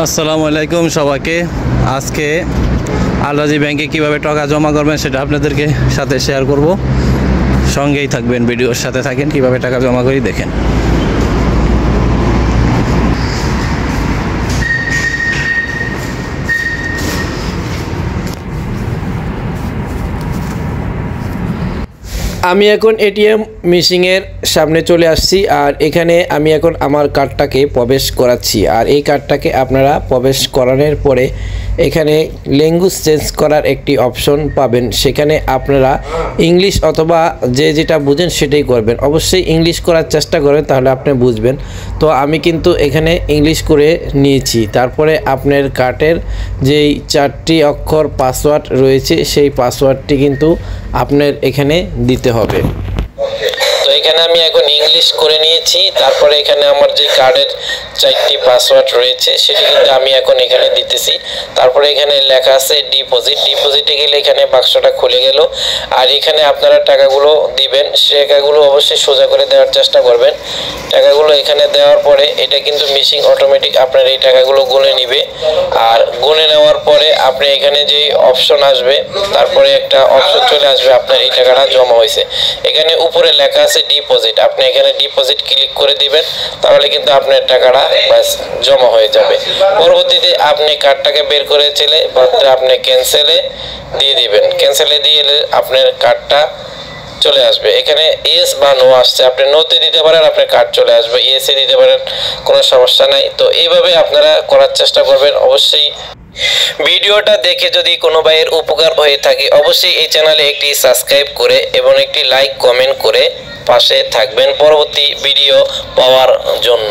আসসালামু আলাইকুম সবাইকে। আজকে আল-রাজি ব্যাংকে কিভাবে টাকা জমা করবেন সেটা আপনাদেরকে সাথে শেয়ার করব। সঙ্গেই থাকবেন, ভিডিওর সাথে থাকেন, কিভাবে টাকা জমা করি দেখেন। আমি এখন এটিএম মেশিনের সামনে চলে আসছি, আর এখানে আমি এখন আমার কার্ডটাকে প্রবেশ করাচ্ছি। আর এই কার্ডটাকে আপনারা প্রবেশ করানোর পরে এখানে ল্যাঙ্গুয়েজ চেঞ্জ করার একটি অপশন পাবেন। সেখানে আপনারা ইংলিশ অথবা যেটা বুঝেন সেটাই করবেন। অবশ্যই ইংলিশ করার চেষ্টা করেন, তাহলে আপনি বুঝবেন। তো আমি কিন্তু এখানে ইংলিশ করে নিয়েছি। তারপরে আপনার কার্ডের যেই 4টি অক্ষর পাসওয়ার্ড রয়েছে সেই পাসওয়ার্ডটি কিন্তু আপনার এখানে দিতে হবে। তো এখানে আমি এখন ইংলিশ করে নিয়েছি। তারপরে এখানে আমার যে কার্ডের 4টি পাসওয়ার্ড রয়েছে সেটি কিন্তু আমি এখন এখানে দিতেছি। তারপরে এখানে লেখা আছে ডিপোজিটে গেলে এখানে বাক্সটা খুলে গেল। আর এখানে আপনারা টাকাগুলো দিবেন, সে টাকাগুলো অবশ্যই সোজা করে দেওয়ার চেষ্টা করবেন। টাকাগুলো এখানে দেওয়ার পরে এটা কিন্তু মেশিন অটোমেটিক আপনার এই টাকাগুলো গুনে নিবে। আর গুনে নেওয়ার পরে আপনি এখানে যে অপশন আসবে, তারপরে একটা অপশন চলে আসবে আপনার এই টাকাটা জমা হয়েছে। এখানে উপরে লেখা আছে ডিপোজিট, আপনি এখানে ডিপোজিট ক্লিক করে দিবেন, তাহলে কিন্তু আপনার টাকাটা বাস জমা হয়ে যাবে। পরবর্তীতে আপনি কার্ডটাকে বের করে চলে আপনি ক্যান্সেলে দিয়ে দিবেন। ক্যান্সেলে দিয়ে আপনার কার্ডটা চলে আসবে। এখানে ইয়েস বা নো আসছে, আপনি নোতে দিতে পারেন, আপনার কার্ড চলে আসবে। ইয়েসে দিতে পারেন, কোনো সমস্যা নাই। তো এইভাবে আপনারা করার চেষ্টা করবেন। অবশ্যই ভিডিওটা দেখে যদি কোনো ভাইয়ের উপকার হয়ে থাকে অবশ্যই এই চ্যানেলে একটি সাবস্ক্রাইব করে এবং একটি লাইক কমেন্ট করে পাশে থাকবেন পরবর্তী ভিডিও পাওয়ার জন্য।